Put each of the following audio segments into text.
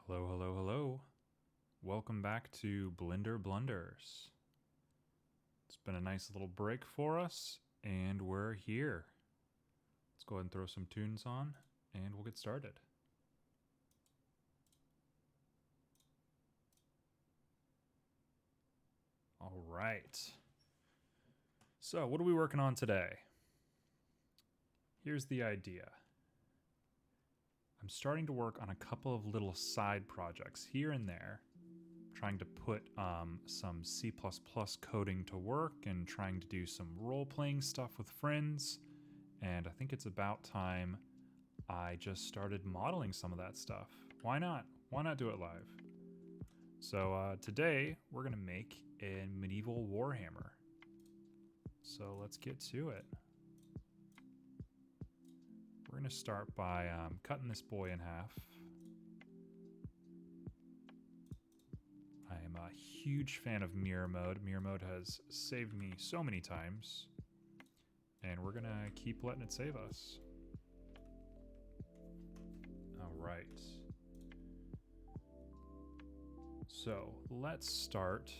Hello, hello, hello. Welcome back to Blunders. It's been a nice little break for us, and we're here. Let's go ahead and throw some tunes on, and we'll get started. All right. So, what are we working on today? Here's the idea. I'm starting to work on a couple of little side projects here and there, trying to put some C++ coding to work and trying to do some role-playing stuff with friends. And I think it's about time I just started modeling some of that stuff. Why not? Why not do it live? So today we're gonna make a medieval Warhammer. So let's get to it. We're gonna start by cutting this boy in half. I am a huge fan of mirror mode. Mirror mode has saved me so many times, and we're gonna keep letting it save us. All right. So let's start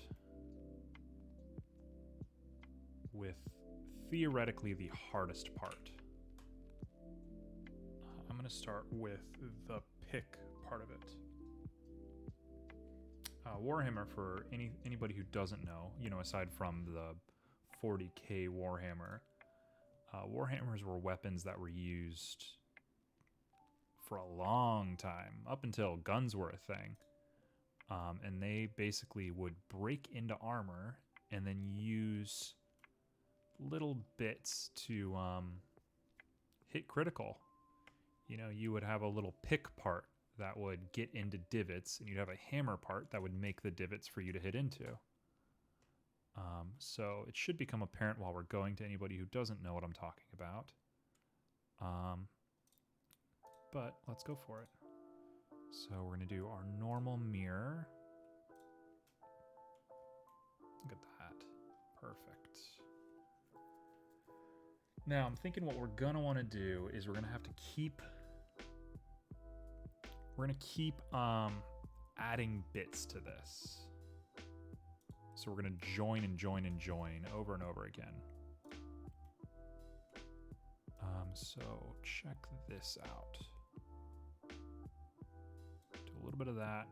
with theoretically the hardest part. I'm going to start with the pick part of it. Warhammer, for anybody who doesn't know, aside from the 40k Warhammer, Warhammers were weapons that were used for a long time, up until guns were a thing. And they basically would break into armor and then use little bits to hit critical. You would have a little pick part that would get into divots, and you'd have a hammer part that would make the divots for you to hit into. So it should become apparent while we're going to anybody who doesn't know what I'm talking about. But let's go for it. So we're going to do our normal mirror. Look at that. Perfect. Now, I'm thinking what we're going to want to do is we're going to have to keep... We're going to keep adding bits to this. So we're going to join and join and join over and over again. So check this out. Do a little bit of that.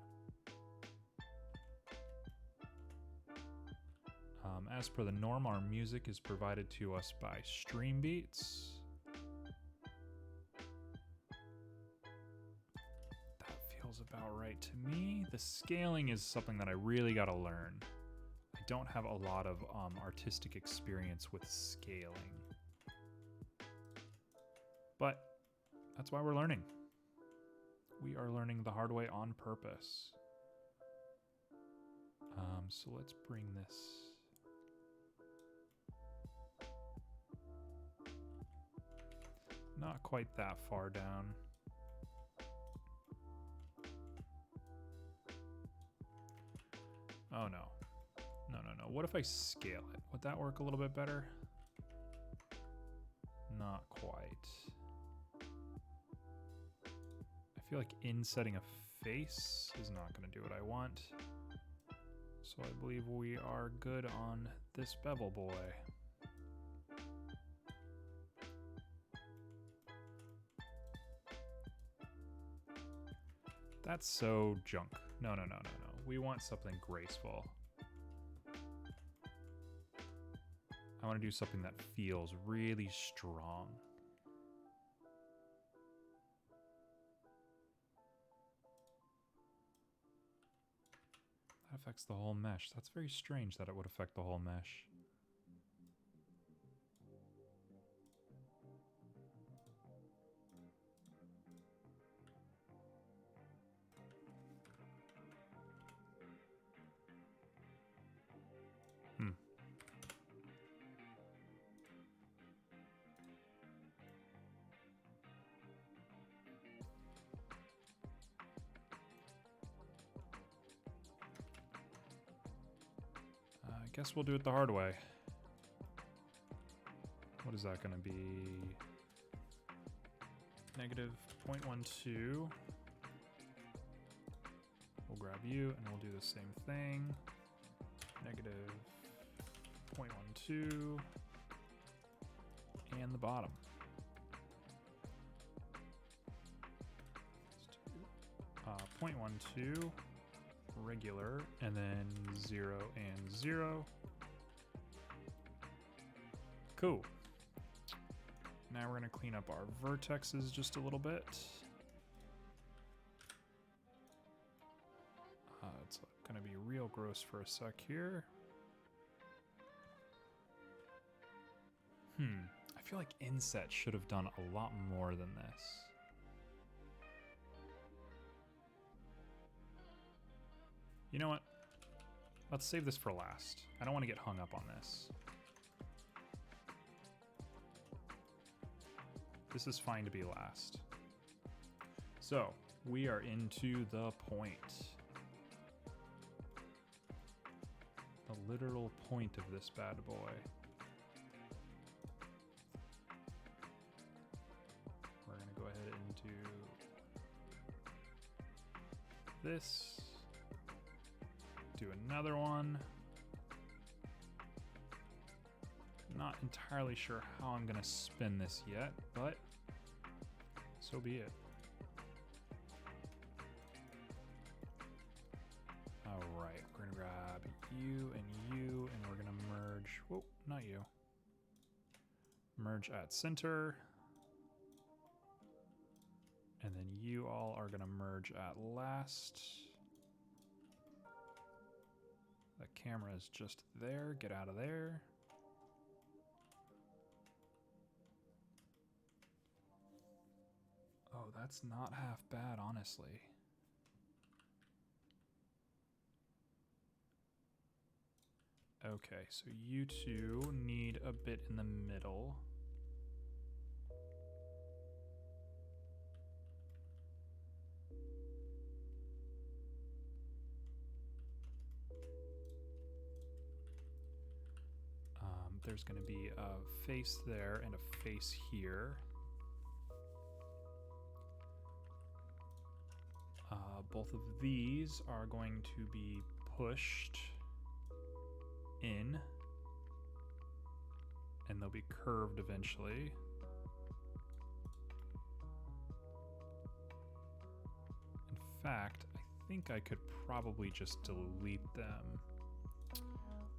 As per the norm, our music is provided to us by Stream Beats. That feels about right to me. The scaling is something that I really got to learn. I don't have a lot of artistic experience with scaling. But that's why we're learning. We are learning the hard way on purpose. So let's bring this... Not quite that far down. Oh no. No. What if I scale it? Would that work a little bit better? Not quite. I feel like insetting a face is not going to do what I want. So I believe we are good on this bevel boy. That's so junk. No. We want something graceful. I want to do something that feels really strong. That affects the whole mesh. That's very strange that it would affect the whole mesh. I guess we'll do it the hard way. What is that going to be? Negative 0.12. grab you and we'll do the same thing. Negative 0.12 and the bottom. 0.12 regular and then 0 and 0. Cool. Now we're going to clean up our vertexes just a little bit. It's going to be real gross for a sec here. I feel like Inset should have done a lot more than this. You know what? Let's save this for last. I don't want to get hung up on this. This is fine to be last. So, we are into the point. The literal point of this bad boy. We're going to go ahead and do this. Do another one. Not entirely sure how I'm going to spin this yet, but so be it. All right, we're going to grab you, and we're going to merge. Whoa, not you. Merge at center. And then you all are going to merge at last. The camera is just there. Get out of there. Oh, that's not half bad, honestly. Okay, so you two need a bit in the middle. There's going to be a face there and a face here. Both of these are going to be pushed in, and they'll be curved eventually. In fact, I think I could probably just delete them.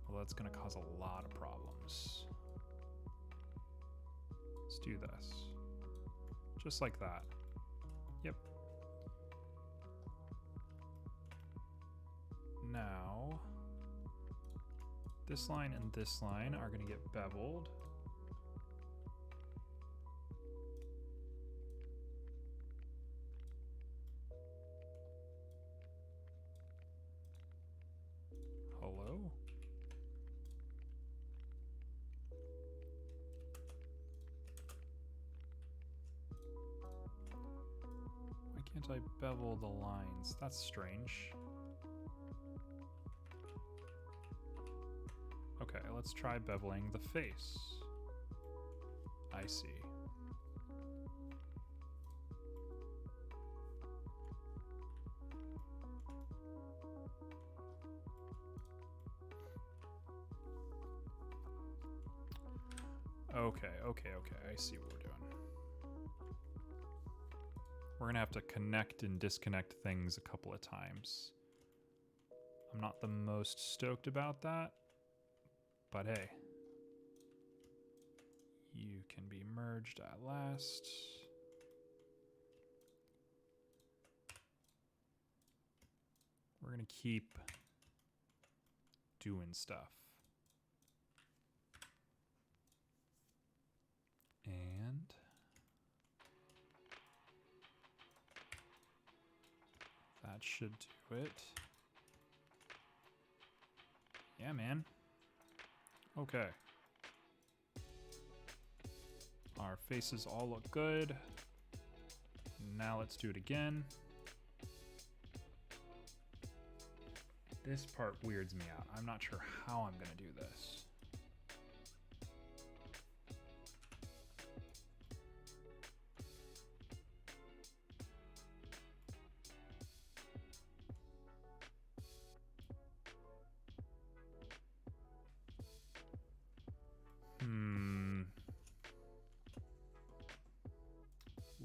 Well, that's going to cause a lot of problems. Let's do this. Just like that. Yep. Now, this line and this line are going to get beveled. Hello? Why can't I bevel the lines? That's strange. Okay, let's try beveling the face. I see. Okay, I see what we're doing. We're gonna have to connect and disconnect things a couple of times. I'm not the most stoked about that. But hey, you can be merged at last. We're gonna keep doing stuff. And that should do it. Yeah, man. Okay. Our faces all look good. Now let's do it again. This part weirds me out. I'm not sure how I'm gonna do this.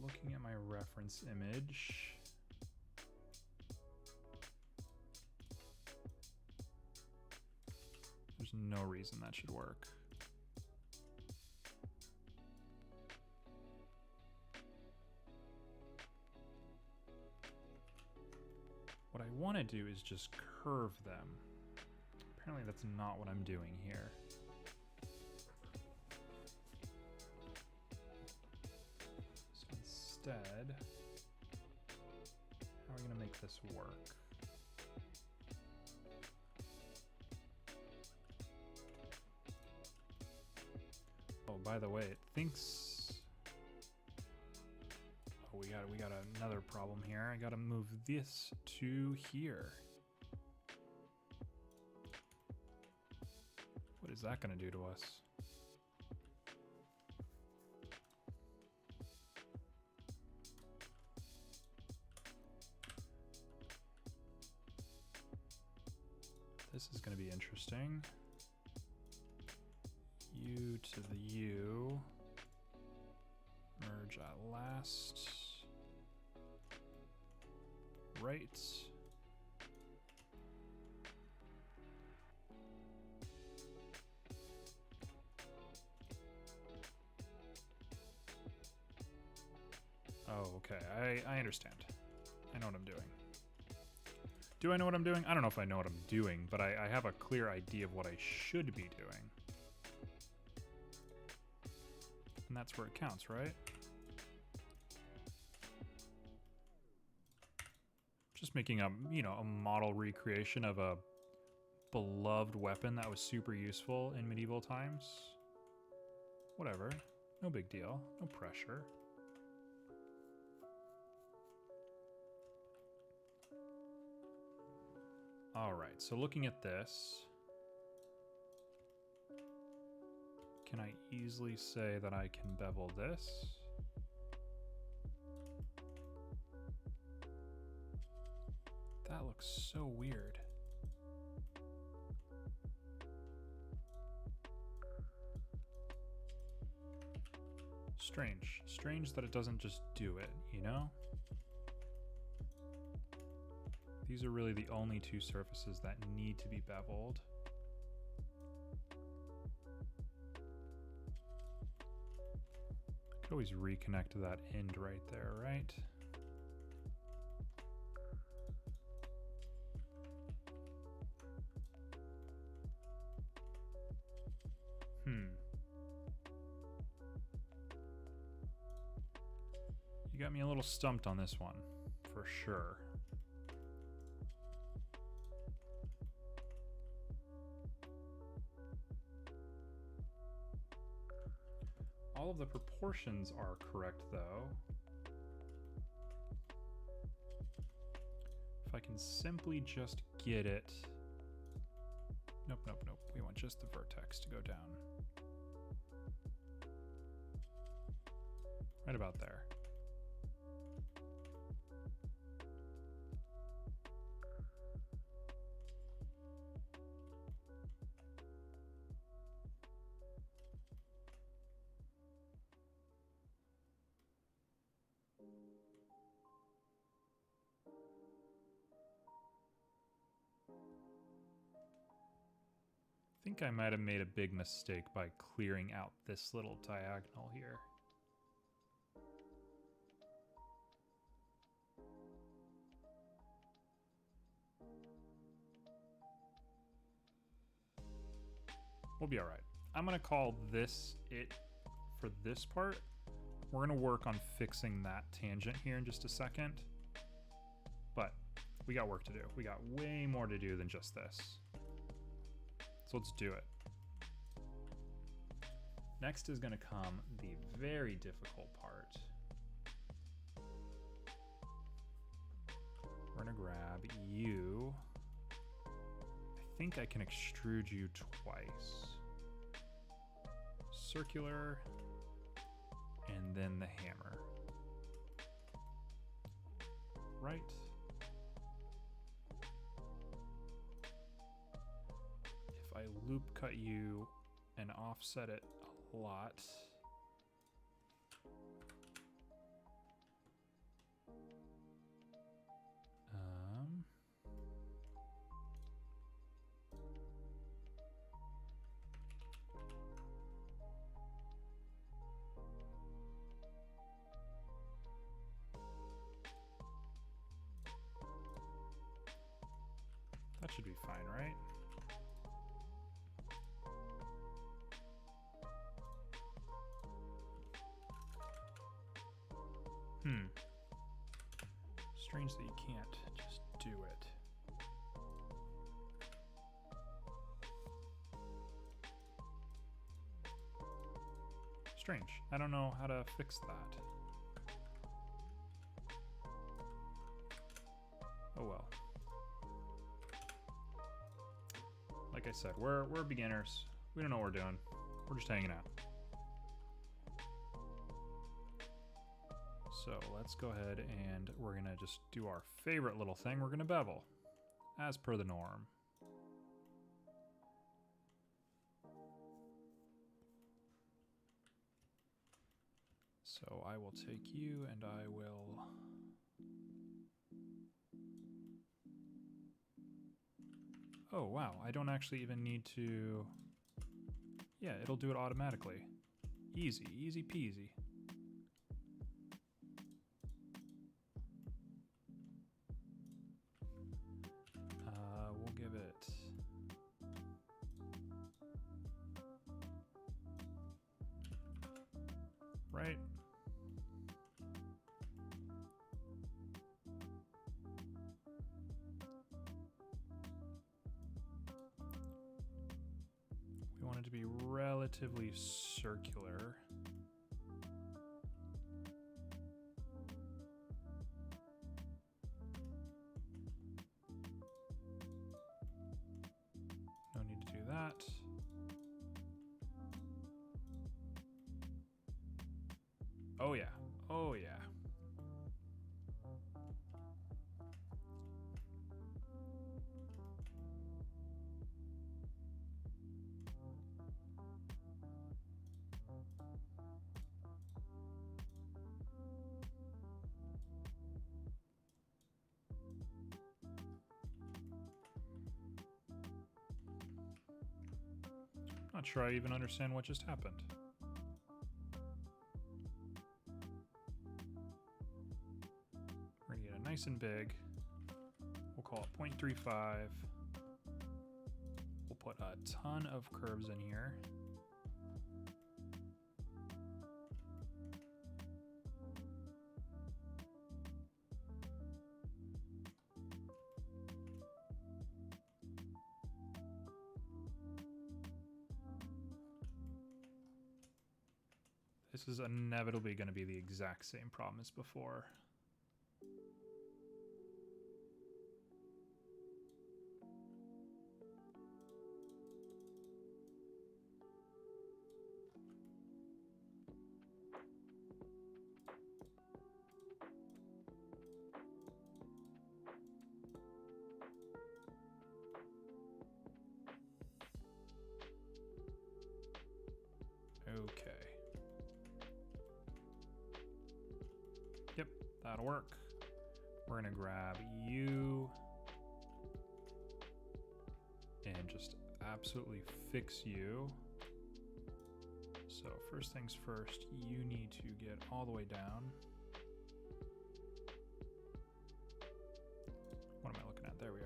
looking at my reference image. There's no reason that should work. What I want to do is just curve them. Apparently that's not what I'm doing here. So instead, how are we going to make this work? Oh, by the way, it thinks... Oh, we got another problem here. I gotta move this to here. What is that gonna do to us? This is gonna be interesting. U to the U. Merge at last. Right. Oh, okay. I understand. I know what I'm doing. Do I know what I'm doing? I don't know if I know what I'm doing, but I have a clear idea of what I should be doing. And that's where it counts, right? Just making a, you know, a model recreation of a beloved weapon that was super useful in medieval times. Whatever. No big deal. No pressure. All right, so looking at this, can I easily say that I can bevel this? That looks so weird. Strange. Strange that it doesn't just do it, you know? These are really the only two surfaces that need to be beveled. I could always reconnect to that end right there, right? You got me a little stumped on this one, for sure. All of the proportions are correct, though. If I can simply just get it... Nope, nope, nope. We want just the vertex to go down. Right about there. I think I might have made a big mistake by clearing out this little diagonal here. We'll be all right. I'm gonna call this it for this part. We're gonna work on fixing that tangent here in just a second. But we got work to do. We got way more to do than just this. So let's do it. Next is gonna come the very difficult part. We're gonna grab you. I think I can extrude you twice. Circular, and then the hammer. Right. If I loop cut you and offset it a lot, should be fine, right? Strange that you can't just do it. Strange. I don't know how to fix that. Oh well. Like I said, we're beginners. We don't know what we're doing. We're just hanging out. So let's go ahead and we're gonna just do our favorite little thing. We're gonna bevel, as per the norm. So I will take you and I will... Oh wow, I don't actually even need to... Yeah, it'll do it automatically. Easy, easy peasy. We'll give it... Right? We want it to be relatively circular. No need to do that. Oh yeah, oh yeah. Not sure I even understand what just happened. We're gonna get it nice and big. We'll call it 0.35. We'll put a ton of curves in here. This is inevitably going to be the exact same problem as before. Okay. Yep, that'll work. We're gonna grab you and just absolutely fix you. So first things first, you need to get all the way down. What am I looking at? There we are.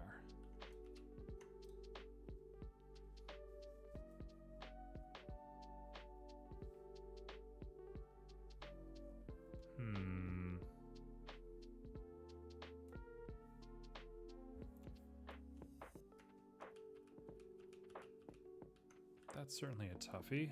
That's certainly a toughie.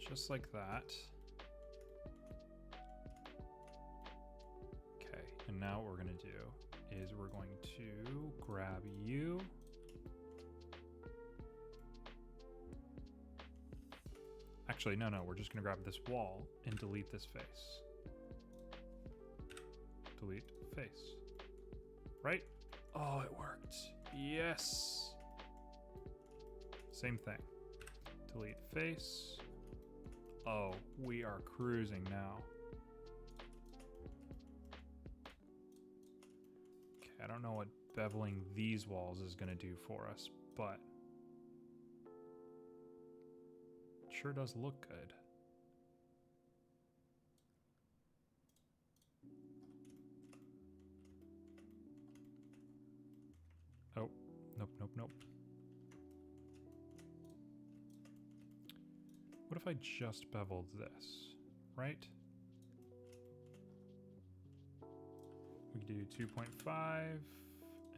Just like that. Okay, and now what we're going to do is we're going to grab you. Actually, no, we're just going to grab this wall and delete this face. Delete face. Right? Oh, it worked. Yes. Same thing. Delete face. Oh, we are cruising now. Okay, I don't know what beveling these walls is going to do for us, but it sure does look good. Oh, nope, nope, nope. What if I just beveled this, right? We could do 2.5,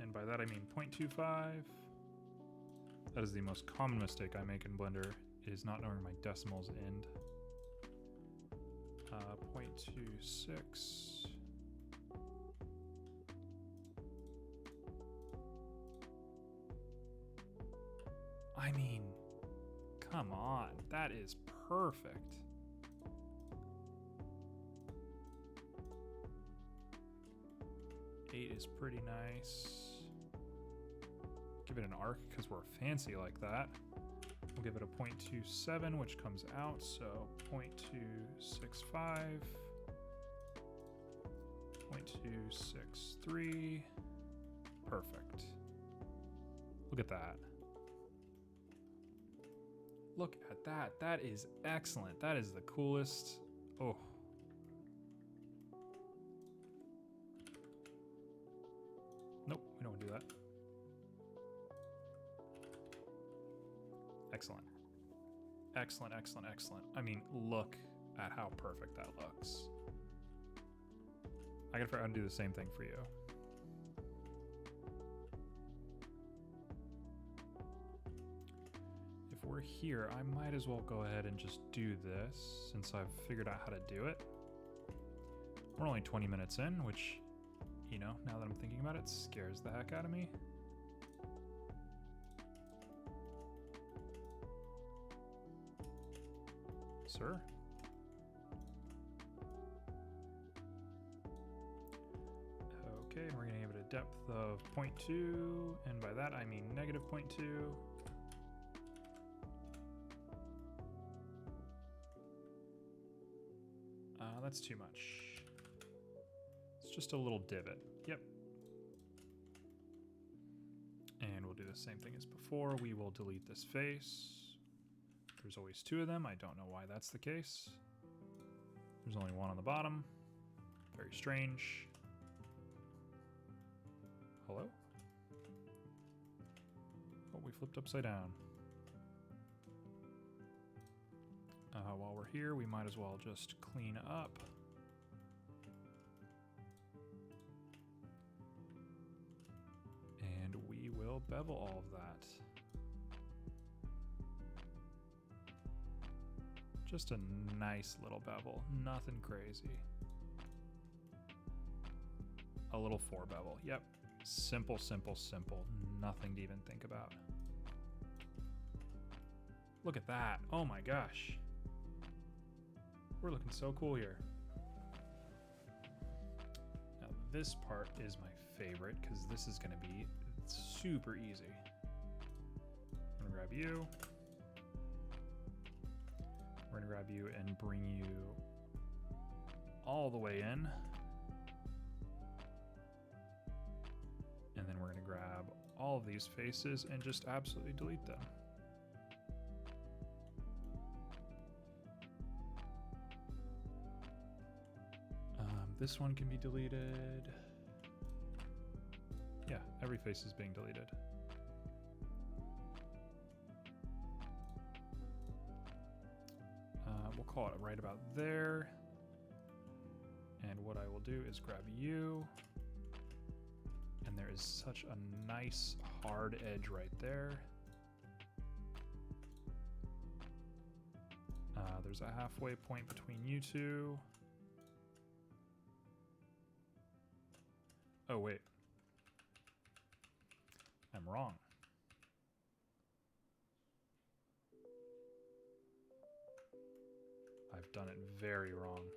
and by that I mean 0.25. That is the most common mistake I make in Blender, is not knowing my decimals end. 0.26. I mean, come on, that is perfect. Eight is pretty nice. Give it an arc because we're fancy like that. We'll give it a 0.27, which comes out, so 0.265, 0.263. Perfect. Look at that. Look at that. That is excellent. That is the coolest. Oh. Nope, we don't want to do that. Excellent. Excellent, excellent, excellent. I mean, look at how perfect that looks. I gotta figure out how to do the same thing for you. If we're here, I might as well go ahead and just do this since I've figured out how to do it. We're only 20 minutes in, which, you know, now that I'm thinking about it, scares the heck out of me. Sir? Okay, and we're gonna give it a depth of 0.2, and by that I mean negative 0.2. That's too much. It's just a little divot. Yep. And we'll do the same thing as before. We will delete this face. There's always two of them. I don't know why that's the case. There's only one on the bottom. Very strange. Hello? Oh, we flipped upside down. While we're here, we might as well just clean up. And we will bevel all of that. Just a nice little bevel, nothing crazy. A little 4 bevel, yep. Simple, simple, simple, nothing to even think about. Look at that, oh my gosh. We're looking so cool here. Now this part is my favorite because this is gonna be super easy. I'm gonna grab you. We're gonna grab you and bring you all the way in. And then we're gonna grab all of these faces and just absolutely delete them. This one can be deleted. Yeah, every face is being deleted. We'll call it right about there. And what I will do is grab you. And there is such a nice hard edge right there. There's a halfway point between you two. Oh, wait. I'm wrong. I've done it very wrong.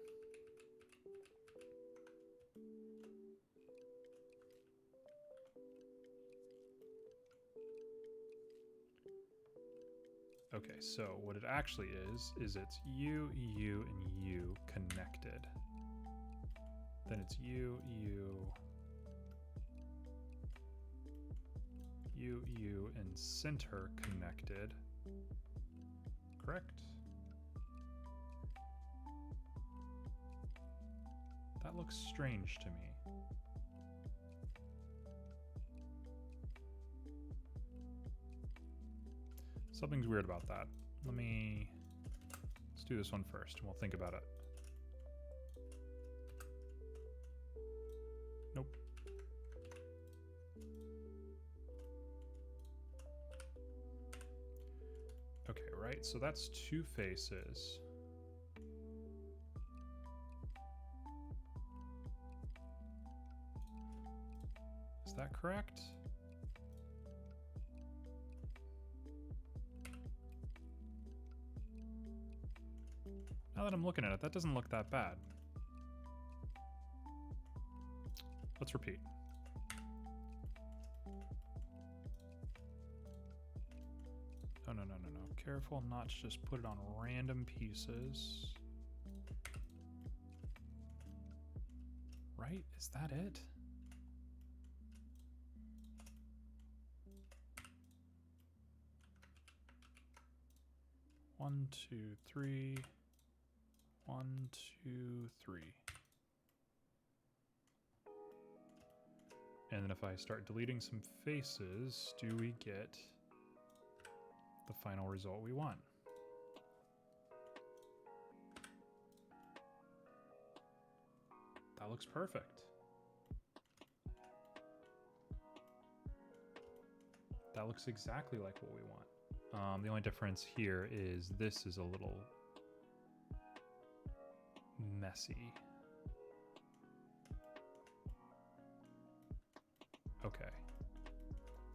Okay, so what it actually is it's you, and you connected. Then it's you, and center connected. Correct? That looks strange to me. Something's weird about that. Let's do this one first and we'll think about it. Nope. Okay, right, so that's two faces. Is that correct? Now that I'm looking at it, that doesn't look that bad. Let's repeat. No. Careful not to just put it on random pieces. Right? Is that it? One, two, three. 1, 2, 3. And then if I start deleting some faces, do we get the final result we want? That looks perfect. That looks exactly like what we want. The only difference here is this is a little messy. Okay.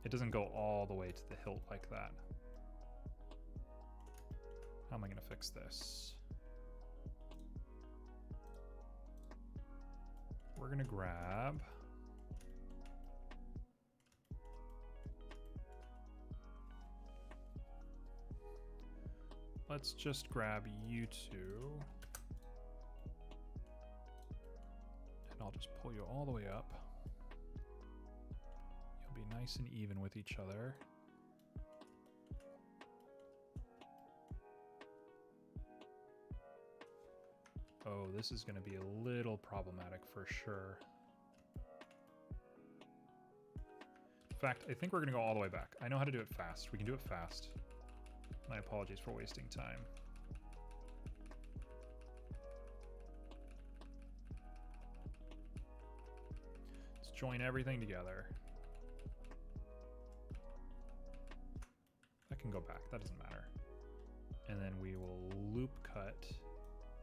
It doesn't go all the way to the hilt like that. How am I going to fix this? We're going to grab... Let's just grab you two. And I'll just pull you all the way up. You'll be nice and even with each other. Oh, this is going to be a little problematic for sure. In fact, I think we're going to go all the way back. I know how to do it fast. We can do it fast. My apologies for wasting time. Let's join everything together. That can go back, that doesn't matter. And then we will loop cut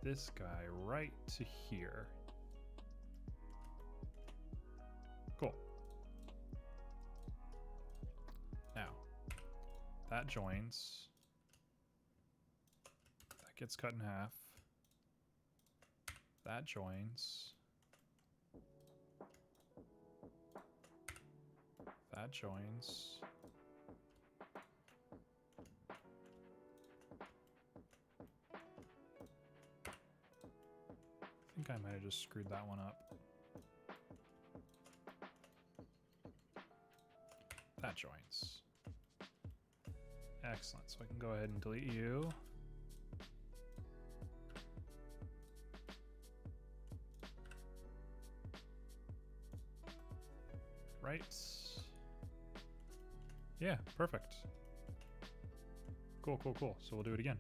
this guy right to here. Cool. Now, that joins. That gets cut in half. That joins. That joins. I think I might have just screwed that one up. That joins. Excellent. So I can go ahead and delete you. Right. Yeah, perfect. Cool, cool, cool. So we'll do it again.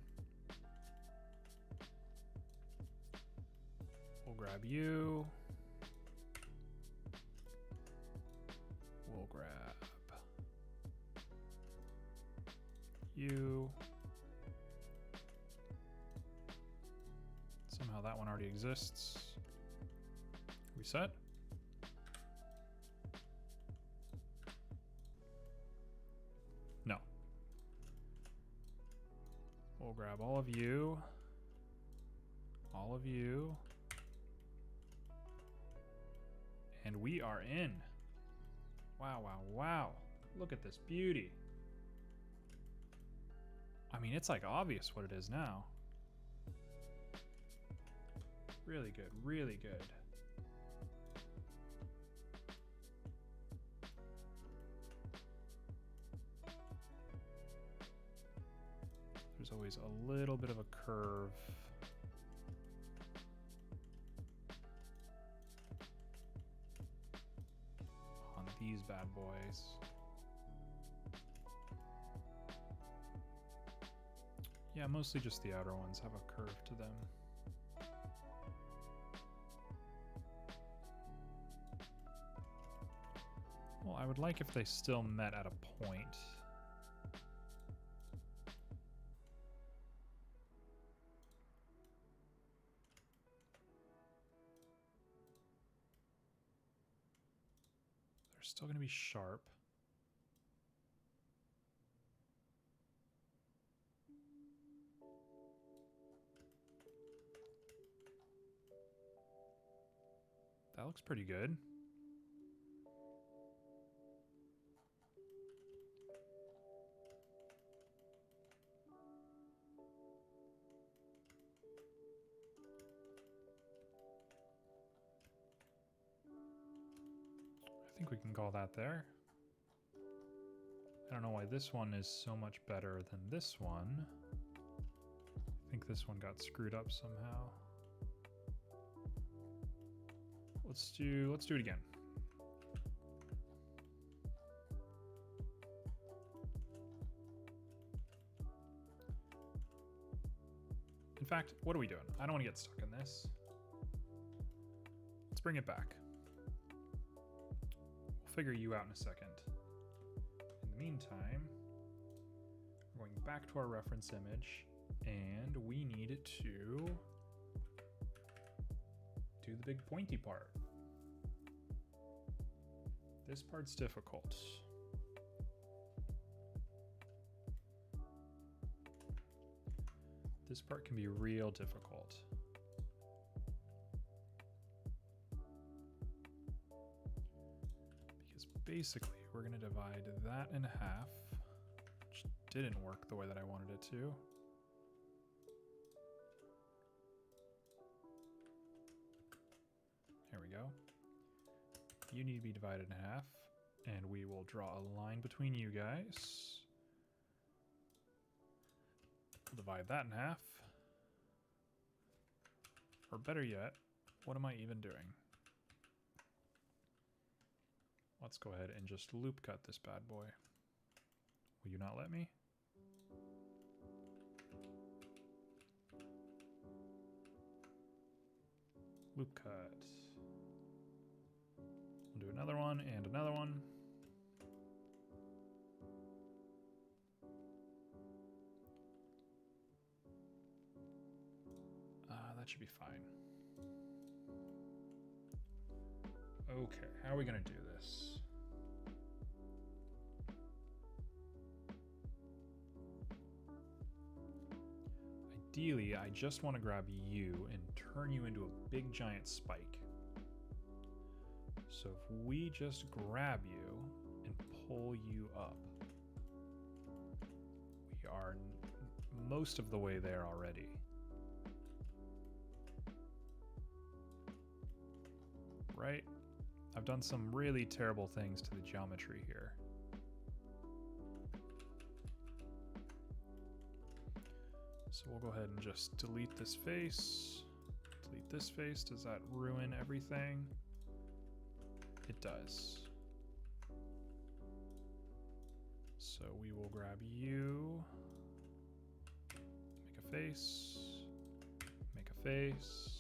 We'll grab you. We'll grab you. Somehow that one already exists. Are we set? No. We'll grab all of you. All of you. And we are in. Wow, wow, wow. Look at this beauty. I mean, it's like obvious what it is now. Really good, really good. There's always a little bit of a curve. On these bad boys. Yeah, mostly just the outer ones have a curve to them. Well, I would like if they still met at a point. They're still going to be sharp. That looks pretty good. I think we can call that there. I don't know why this one is so much better than this one. I think this one got screwed up somehow. Let's do it again. In fact, what are we doing? I don't want to get stuck in this. Let's bring it back. We'll figure you out in a second. In the meantime, we're going back to our reference image, and we need to do the big pointy part. This part's difficult. This part can be real difficult. Because basically we're going to divide that in half, which didn't work the way that I wanted it to. There we go. You need to be divided in half, and we will draw a line between you guys. We'll divide that in half. Or better yet, what am I even doing? Let's go ahead and just loop cut this bad boy. Will you not let me? Loop cut. We'll do another one and another one. That should be fine. Okay, how are we going to do this? Ideally, I just want to grab you and turn you into a big giant spike. So if we just grab you and pull you up, we are most of the way there already. Right? I've done some really terrible things to the geometry here. So we'll go ahead and just delete this face. Delete this face. Does that ruin everything? It does. So we will grab you, make a face, make a face.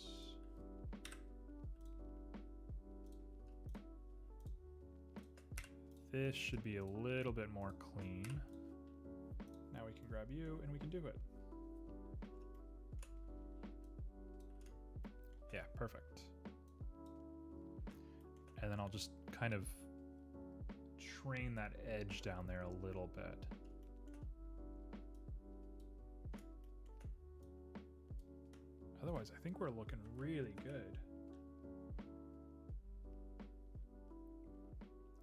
This should be a little bit more clean. Now we can grab you and we can do it. Yeah, perfect. And then I'll just kind of train that edge down there a little bit. Otherwise, I think we're looking really good.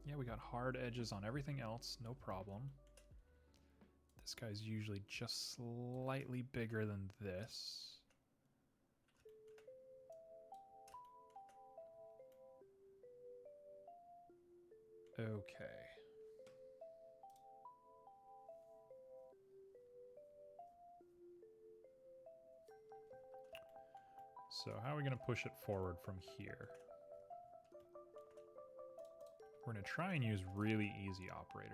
Yeah, we got hard edges on everything else, no problem. This guy's usually just slightly bigger than this. Okay. So how are we going to push it forward from here? We're going to try and use really easy operators.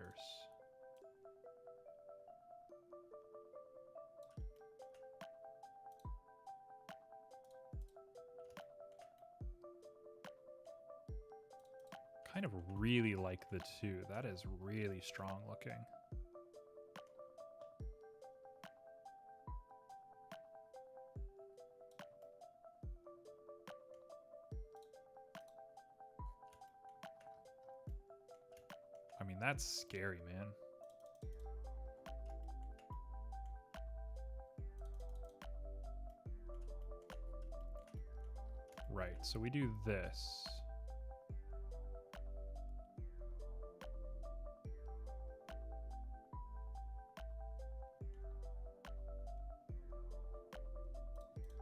Kind of really like the 2. That is really strong looking. I mean, that's scary, man. Right, so we do this.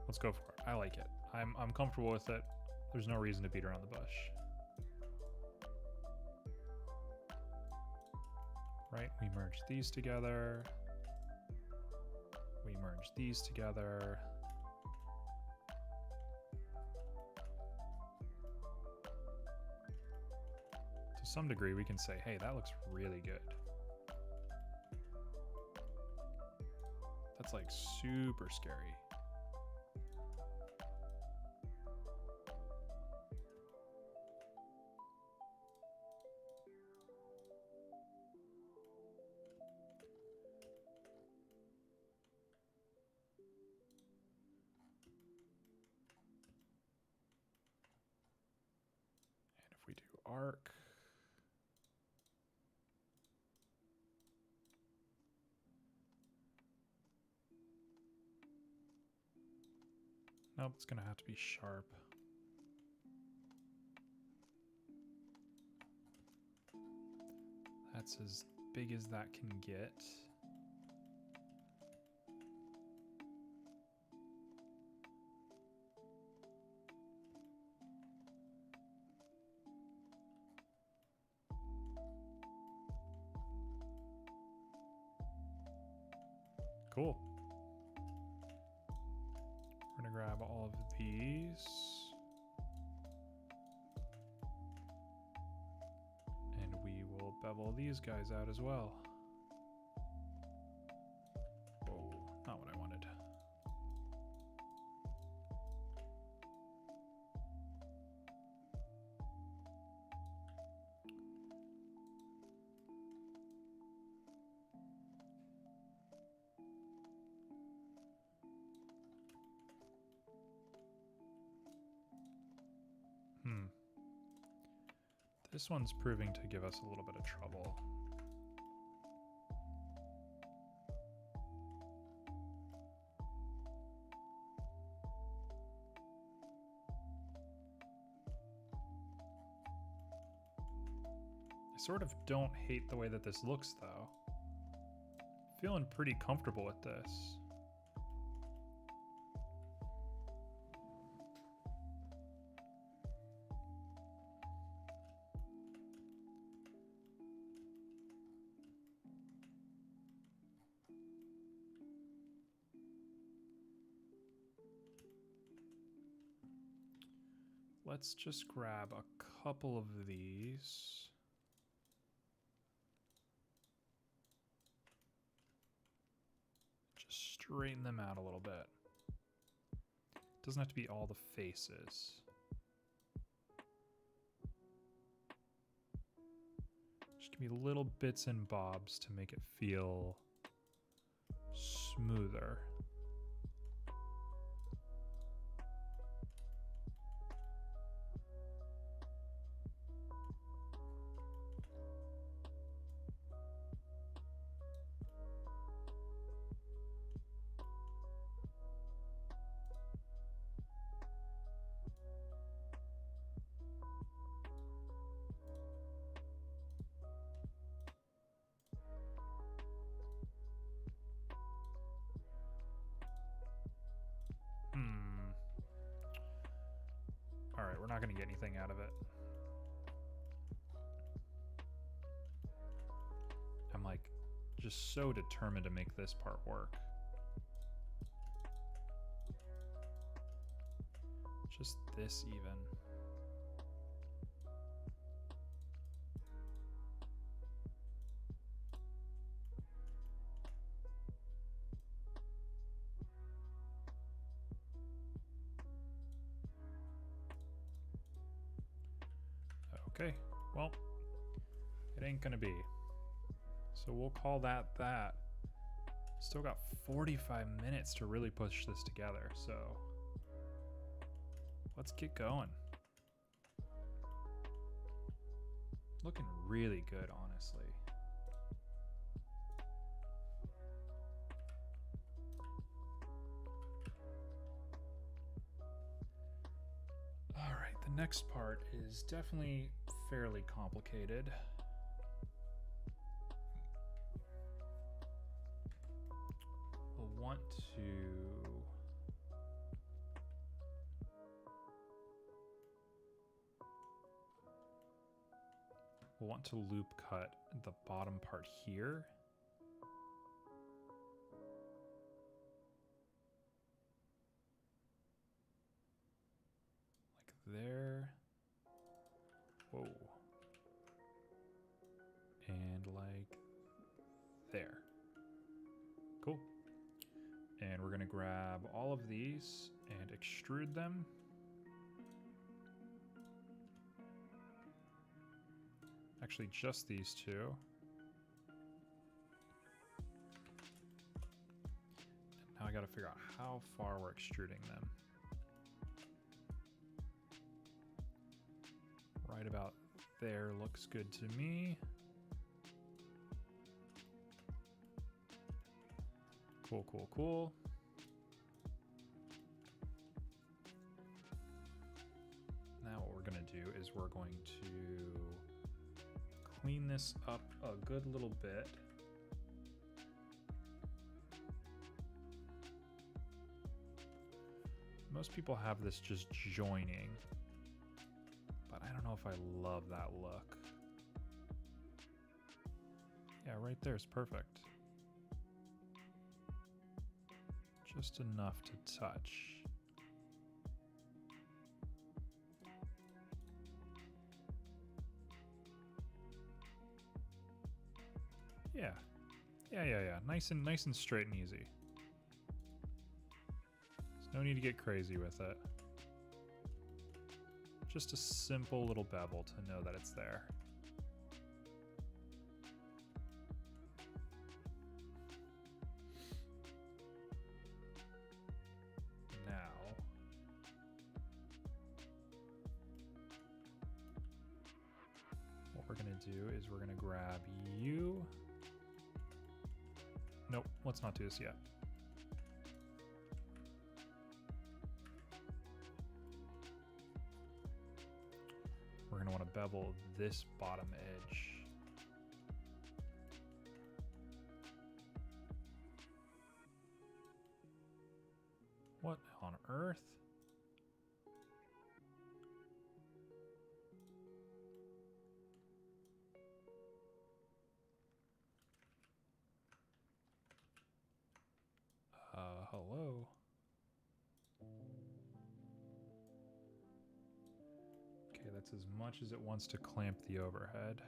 Let's go for it. I like it. I'm comfortable with it. There's no reason to beat around the bush. Right, we merge these together. We merge these together. To some degree, we can say, hey, that looks really good. That's like super scary. We do arc. Nope, it's gonna have to be sharp. That's as big as that can get. Cool. We're gonna grab all of these. And we will bevel these guys out as well. Oh, not what I wanted. This one's proving to give us a little bit of trouble. I sort of don't hate the way that this looks, though. Feeling pretty comfortable with this. Let's just grab a couple of these. Just straighten them out a little bit. Doesn't have to be all the faces. Just give me little bits and bobs to make it feel smoother. get anything out of it. I'm like just so determined to make this part work. Just this even. Okay, well, it ain't gonna be. So we'll call that that. Still got 45 minutes to really push this together, so let's get going. Looking really good, honestly. All right, the next part is definitely fairly complicated. We'll want to loop cut the bottom part here. Like there. Whoa. And like there. Cool. And we're gonna grab all of these and extrude them. Actually, just these two. And now I gotta figure out how far we're extruding them. Right about there looks good to me. Cool, cool, cool. Now what we're gonna do is we're going to clean this up a good little bit. Most people have this just joining, but I don't know if I love that look. Yeah, right there is perfect. Just enough to touch. Yeah. Nice and straight and easy. There's no need to get crazy with it. Just a simple little bevel to know that it's there. Now, what we're gonna do is we're gonna grab you. Nope, let's not do this yet. We're going to want to bevel this bottom edge. What on earth? Hello? Okay, that's as much as it wants to clamp the overhead.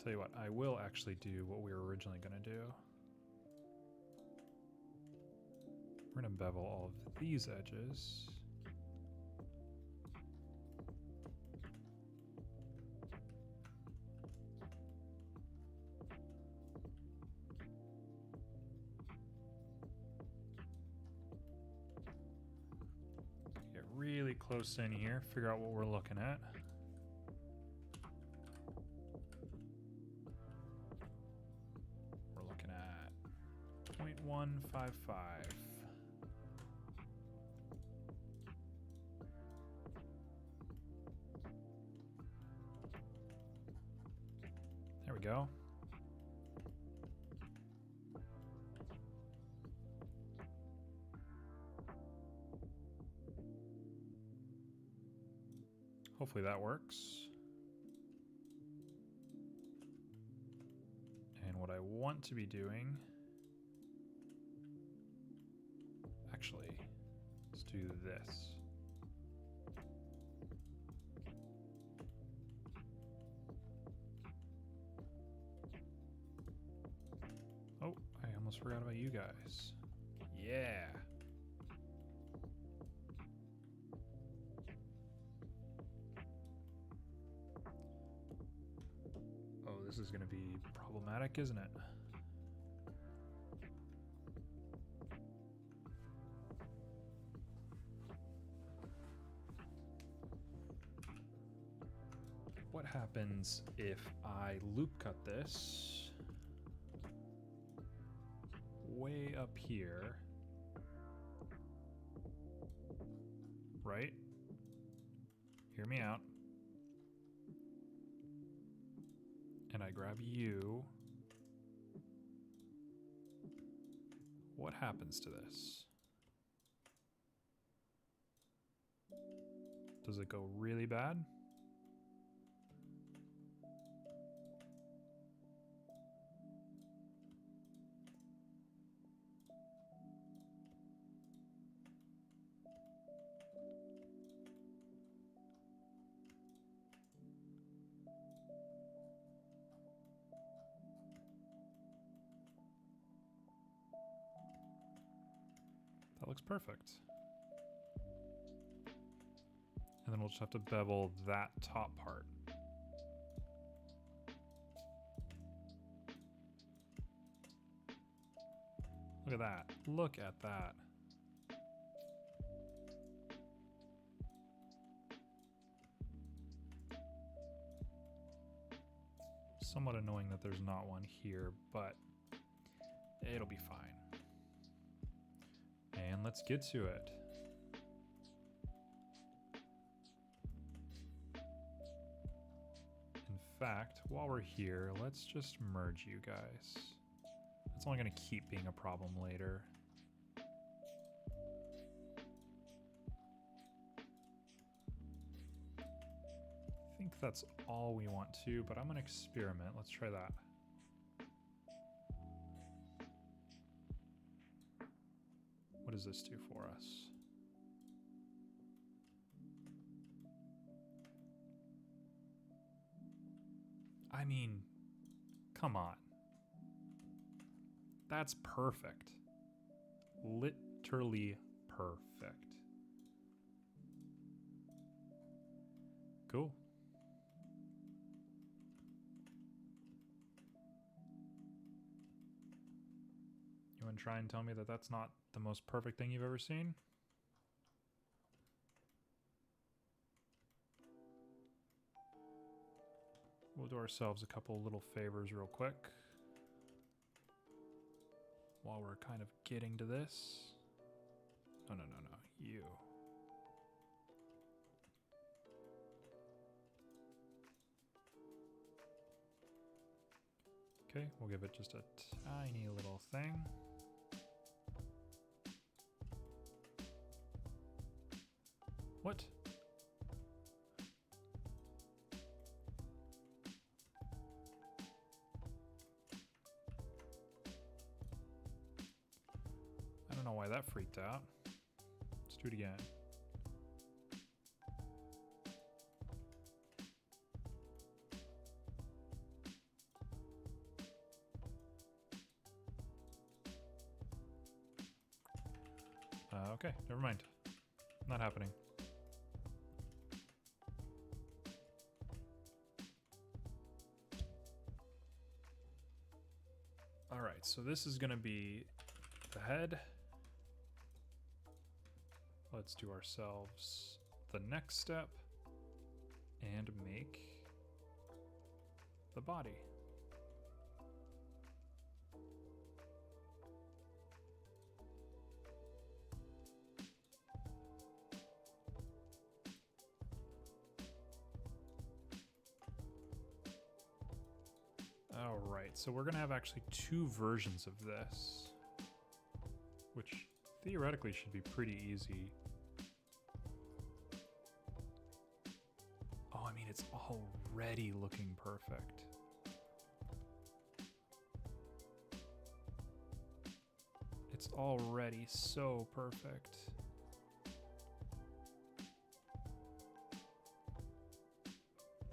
Tell you what, I will actually do what we were originally going to do. We're going to bevel all of these edges. Get really close in here, figure out what we're looking at. We're looking at 0.155. There we go. Hopefully that works. And what I want to be doing... Actually, let's do this. Oh, I almost forgot about you guys. Yeah. Oh, this is going to be problematic, isn't it? What happens if I loop cut this way up here, right? Hear me out. And I grab you. What happens to this? Does it go really bad? That looks perfect. And then we'll just have to bevel that top part. Look at that. Look at that. Somewhat annoying that there's not one here, but it'll be fine. And let's get to it. In fact, while we're here, let's just merge you guys. That's only going to keep being a problem later. I think that's all we want to, but I'm going to experiment. Let's try that. What does this do for us? I mean, come on. That's perfect. Literally perfect. Cool. You want to try and tell me that that's not the most perfect thing you've ever seen? We'll do ourselves a couple little favors real quick while we're kind of getting to this. No, you. Okay, we'll give it just a tiny little thing. What? I don't know why that freaked out. Let's do it again. Okay, never mind. Not happening. All right, so this is going to be the head. Let's do ourselves the next step and make the body. All right, so we're gonna have actually two versions of this, which theoretically should be pretty easy. it's already looking perfect. It's already so perfect.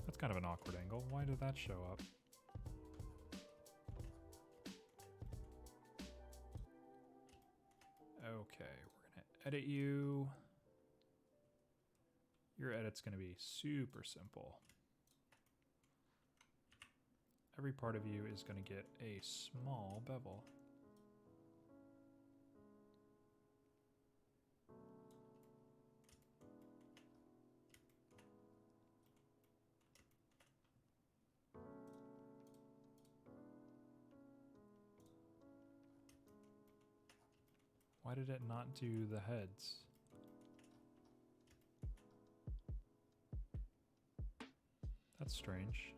That's kind of an awkward angle. Why did that show up? Okay, we're gonna edit you. Your edit's gonna be super simple. Every part of you is gonna get a small bevel. Why did it not do the heads? That's strange.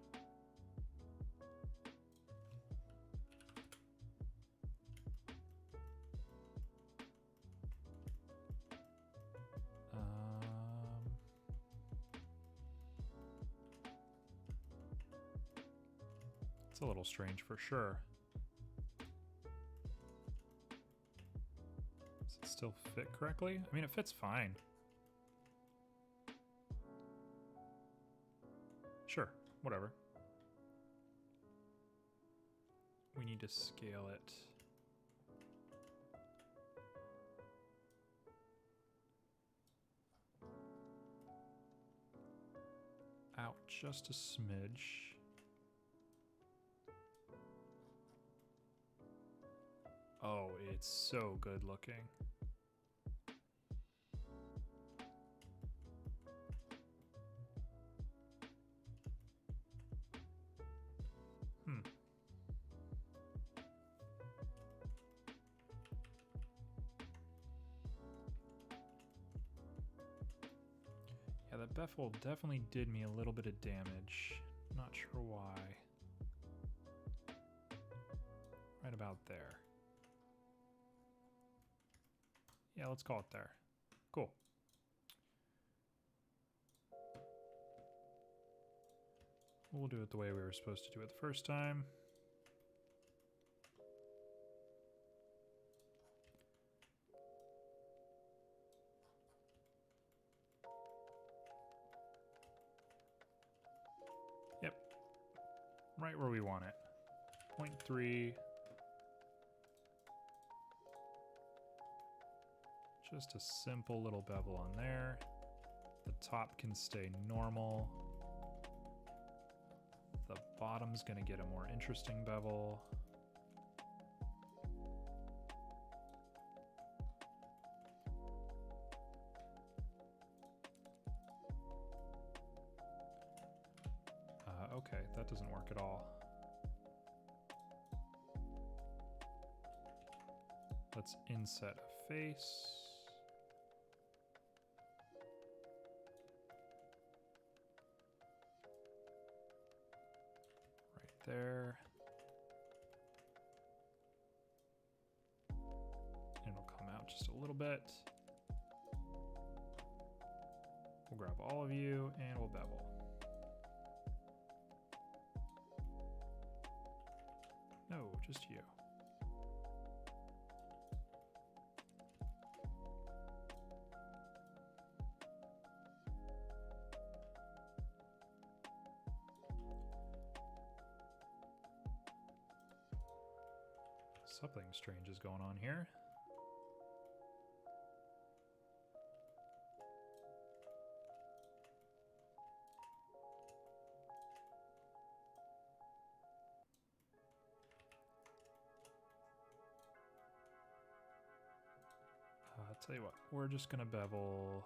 It's a little strange for sure. Does it still fit correctly? I mean, it fits fine. Sure, whatever. We need to scale it. Out just a smidge. Oh, it's so good looking. Yeah, that bevel definitely did me a little bit of damage. Not sure why. Right about there. Yeah, let's call it there. Cool. We'll do it the way we were supposed to do it the first time. Yep. Right where we want it. 0.3. Just a simple little bevel on there. The top can stay normal. The bottom's gonna get a more interesting bevel. Okay, that doesn't work at all. Let's inset a face. Right there. And it'll come out just a little bit. We'll grab all of you and we'll bevel. No, just you. Something strange is going on here. I'll tell you what, we're just gonna bevel.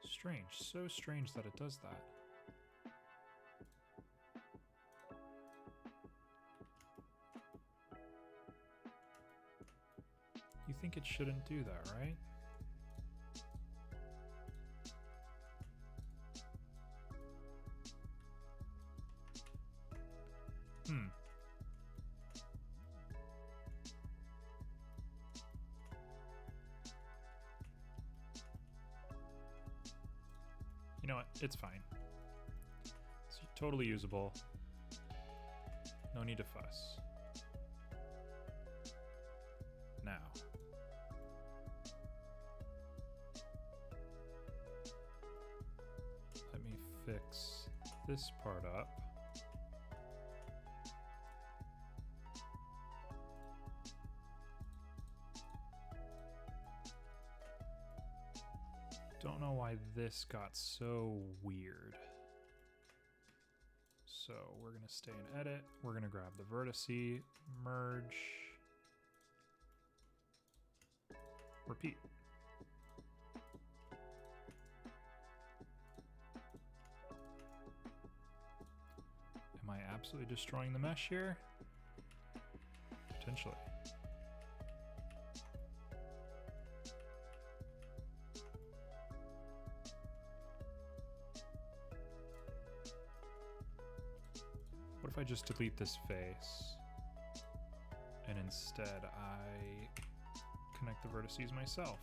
Strange, so strange that it does that. You think it shouldn't do that, right? You know what? It's fine. It's totally usable. No need to fuss. Now. Let me fix this part up. Don't know why this got so weird. So we're gonna stay in edit. We're gonna grab the vertice, merge, repeat. Am I absolutely destroying the mesh here? Potentially. What if I just delete this face and instead I connect the vertices myself?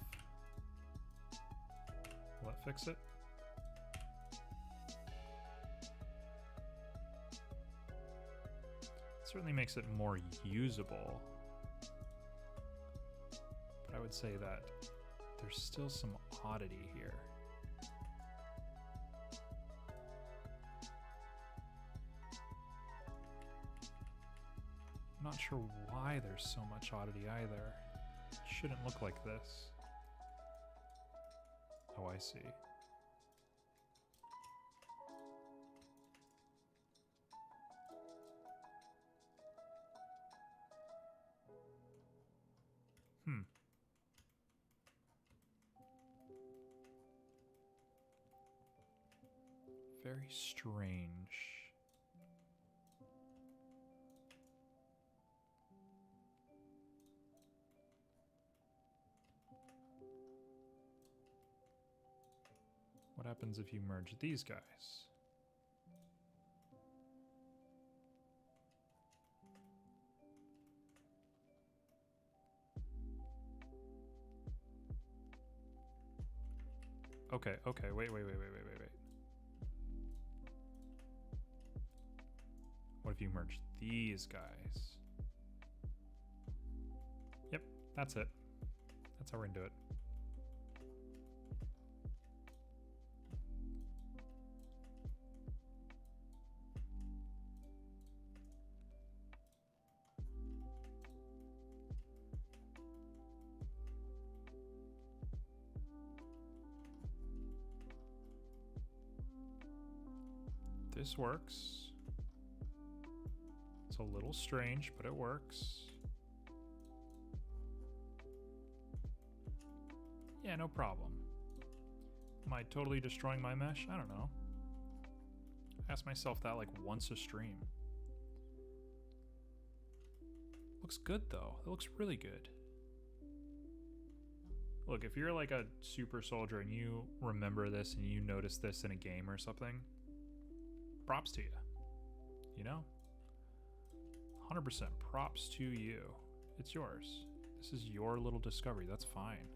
Will that fix it? It certainly makes it more usable, but I would say that there's still some oddity here. I'm not sure why there's so much oddity either. It shouldn't look like this. Oh, I see. Very strange. What happens if you merge these guys? Okay, wait. What if you merge these guys? Yep, that's it. That's how we're gonna do it. This works. It's a little strange, but it works. Yeah, no problem. Am I totally destroying my mesh? I don't know. I ask myself that like once a stream. Looks good though. It looks really good. Look, if you're like a super soldier and you remember this and you notice this in a game or something, props to you. You know? 100% props to you. It's yours. This is your little discovery. That's fine.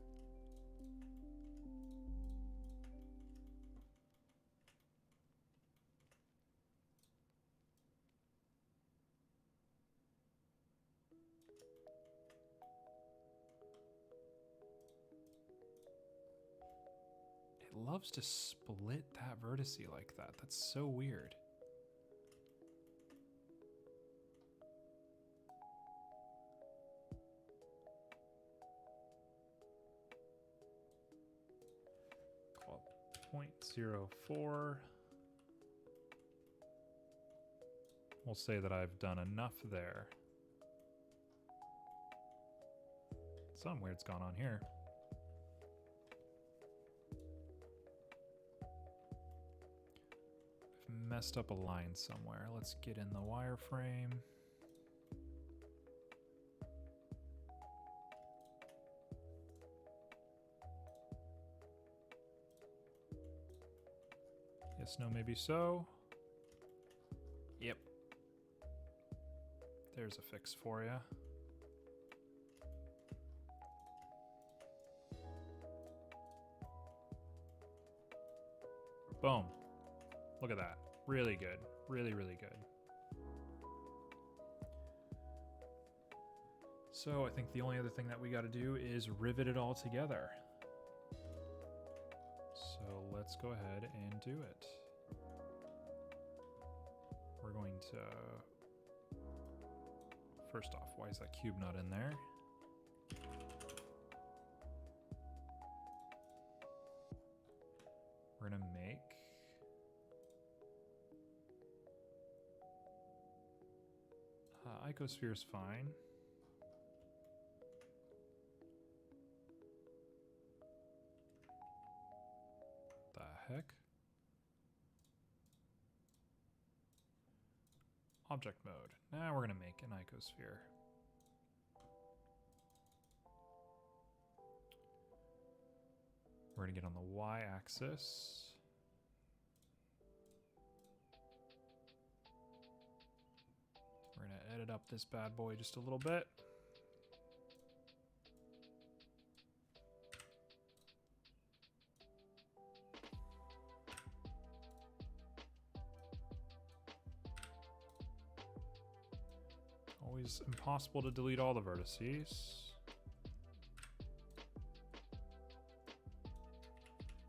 It loves to split that vertice like that. That's so weird. Well, 0.04. We'll say that I've done enough there. Something weird's gone on here. I've messed up a line somewhere. Let's get in the wireframe. Yes, no, maybe so. Yep. There's a fix for you. Boom. Look at that. Really good. Really, really good. So I think the only other thing that we got to do is rivet it all together. So let's go ahead and do it. We're going to... First off, why is that cube not in there? We're gonna make... Icosphere is fine. The heck? Object mode. Now we're gonna make an icosphere. We're gonna get on the y-axis. We're gonna edit up this bad boy just a little bit. Always impossible to delete all the vertices.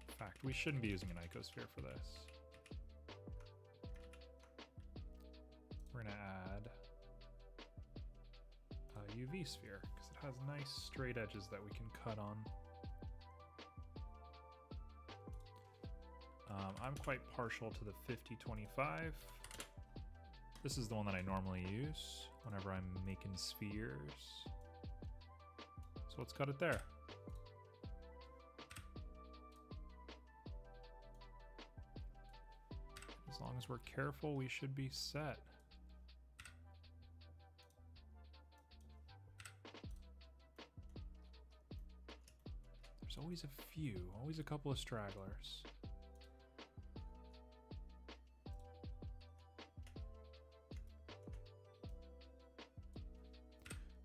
In fact, we shouldn't be using an icosphere for this. We're gonna add a UV sphere because it has nice straight edges that we can cut on. I'm quite partial to the 50-25. This is the one that I normally use whenever I'm making spheres. So let's cut it there. As long as we're careful, we should be set. There's always a few, always a couple of stragglers.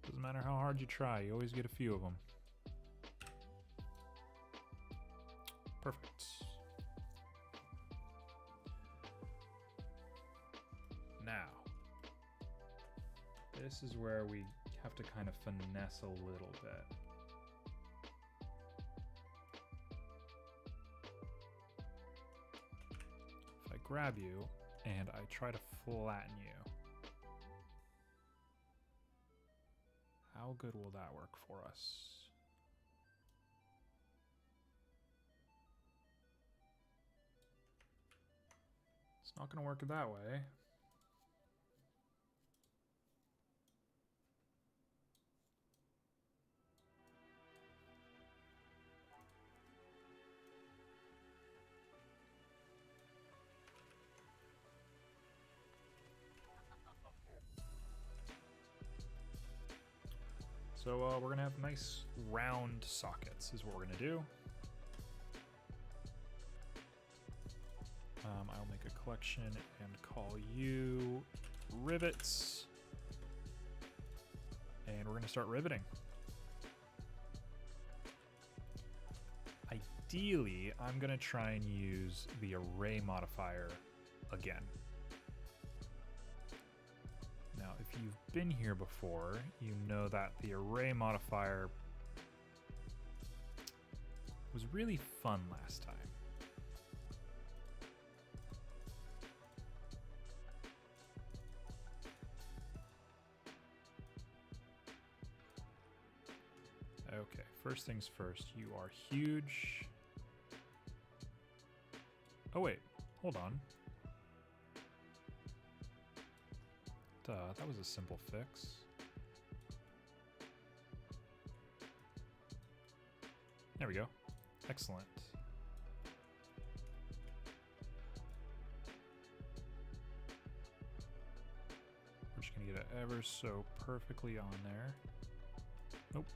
Doesn't matter how hard you try, you always get a few of them. Perfect. Now, this is where we have to kind of finesse a little bit. If I grab you and I try to flatten you, how good will that work for us? It's not going to work that way. So we're going to have nice round sockets is what we're going to do. I'll make a collection and call you rivets. And we're going to start riveting. Ideally, I'm going to try and use the array modifier again. Now, if you've been here before, you know that the array modifier was really fun last time. Okay, first things first, you are huge. Oh wait, hold on. Duh, that was a simple fix. There we go. Excellent. We're just gonna get it ever so perfectly on there. Nope.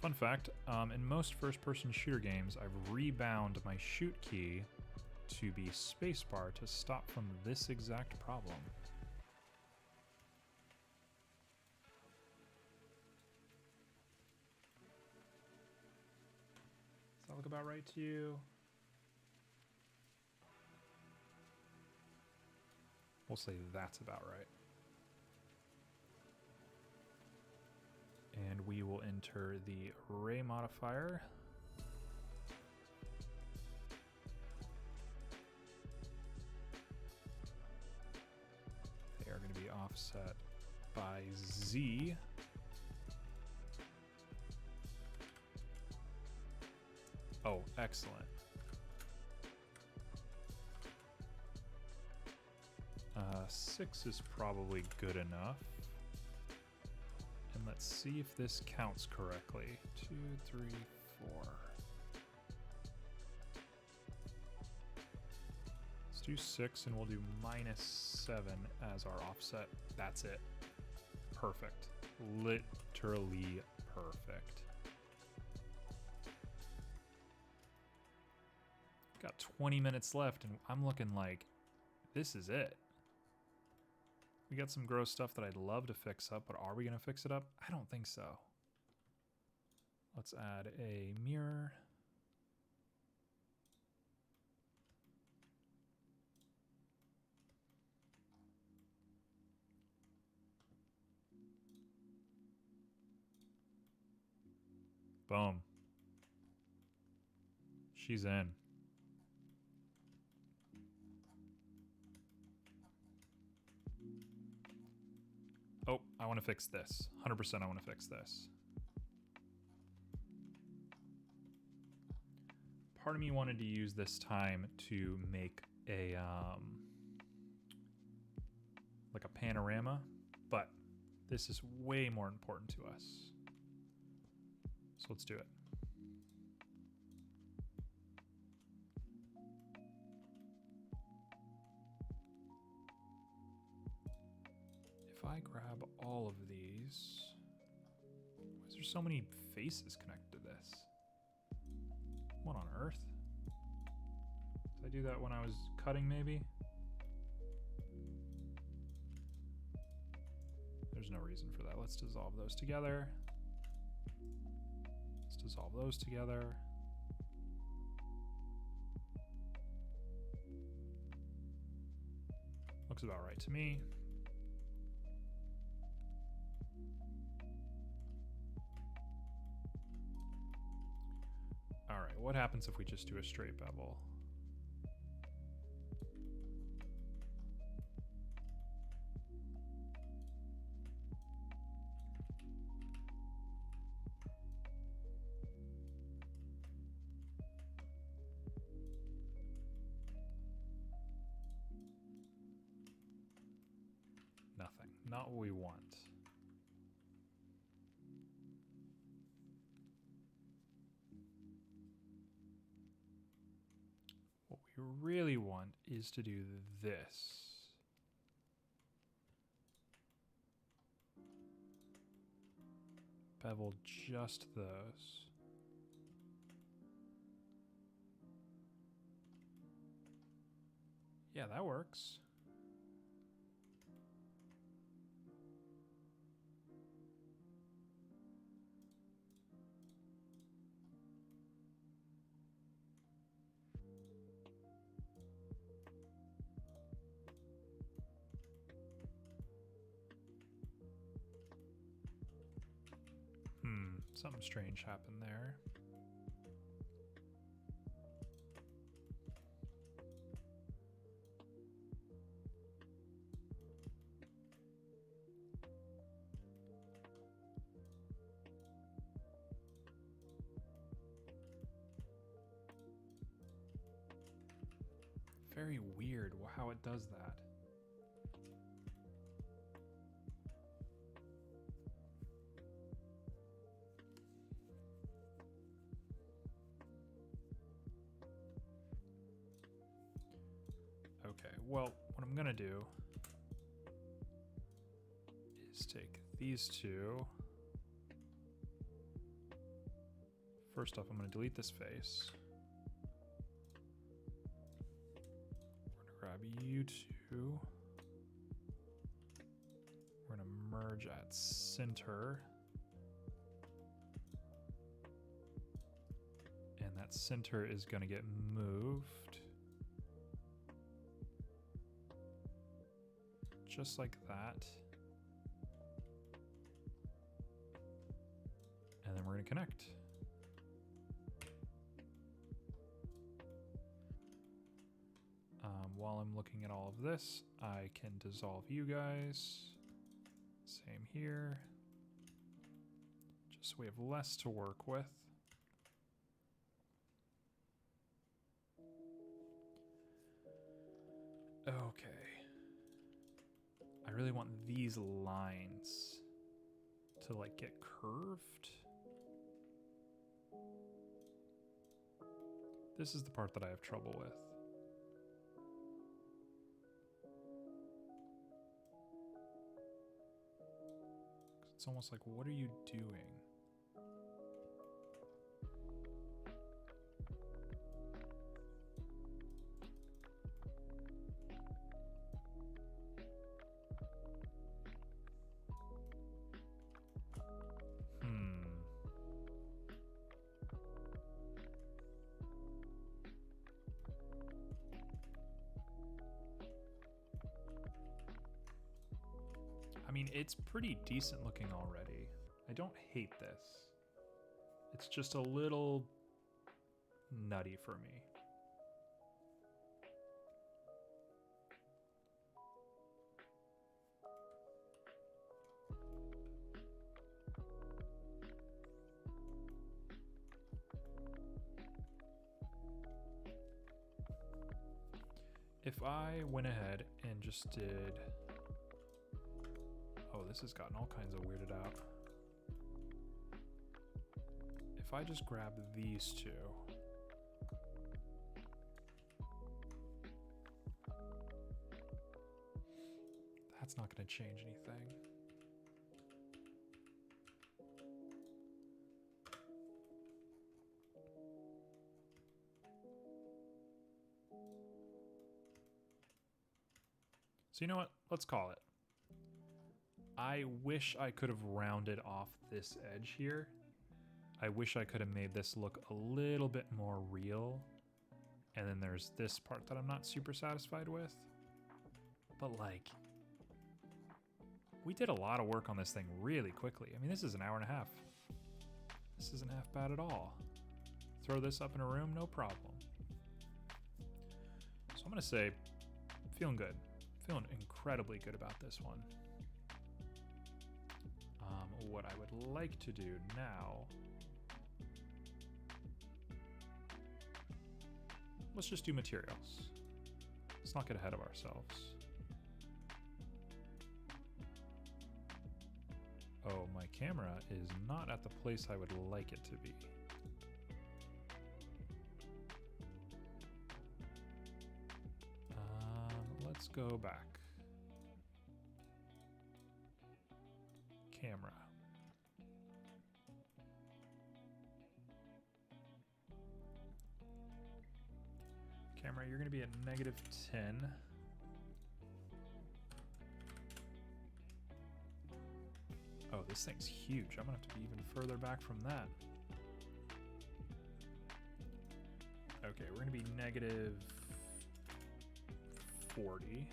Fun fact, in most first-person shooter games, I've rebound my shoot key to be spacebar to stop from this exact problem. Does that look about right to you? We'll say that's about right. And we will enter the array modifier. They are going to be offset by Z. Oh, excellent. 6 is probably good enough. And let's see if this counts correctly. 2, 3, 4. Let's do 6 and we'll do -7 as our offset. That's it. Perfect. Literally perfect. Got 20 minutes left and I'm looking like this is it. We got some gross stuff that I'd love to fix up, but are we going to fix it up? I don't think so. Let's add a mirror. Boom. She's in. Oh, I want to fix this. 100% I want to fix this. Part of me wanted to use this time to make a like a panorama, but this is way more important to us. So let's do it. If I grab all of these, why is there so many faces connected to this? What on earth? Did I do that when I was cutting maybe? There's no reason for that. Let's dissolve those together. Let's dissolve those together. Looks about right to me. All right, what happens if we just do a straight bevel? Nothing, not what we want. What we really want is to do this. Bevel just those. Yeah, that works. Something strange happened there. Very weird how it does that. Okay, well, what I'm gonna do is take these two. First off, I'm gonna delete this face. We're gonna grab you two. We're gonna merge at center. And that center is gonna get moved. just like that. And then we're going to connect. While I'm looking at all of this, I can dissolve you guys. Same here. Just so we have less to work with. Okay. I really want these lines to like get curved. This is the part that I have trouble with. It's almost like, what are you doing? I mean, it's pretty decent looking already. I don't hate this. It's just a little nutty for me. If I went ahead and just did... Oh, this has gotten all kinds of weirded out. If I just grab these two. That's not going to change anything. So you know what? Let's call it. I wish I could have rounded off this edge here. I wish I could have made this look a little bit more real. And then there's this part that I'm not super satisfied with. But like, we did a lot of work on this thing really quickly. I mean, this is an hour and a half. This isn't half bad at all. Throw this up in a room, no problem. So I'm gonna say, feeling good. Feeling incredibly good about this one. What I would like to do now, let's just do materials. Let's not get ahead of ourselves. Oh, my camera is not at the place I would like it to be. Let's go back. Camera. Camera, you're going to be at -10. Oh, this thing's huge. I'm going to have to be even further back from that. Okay, we're going to be -40.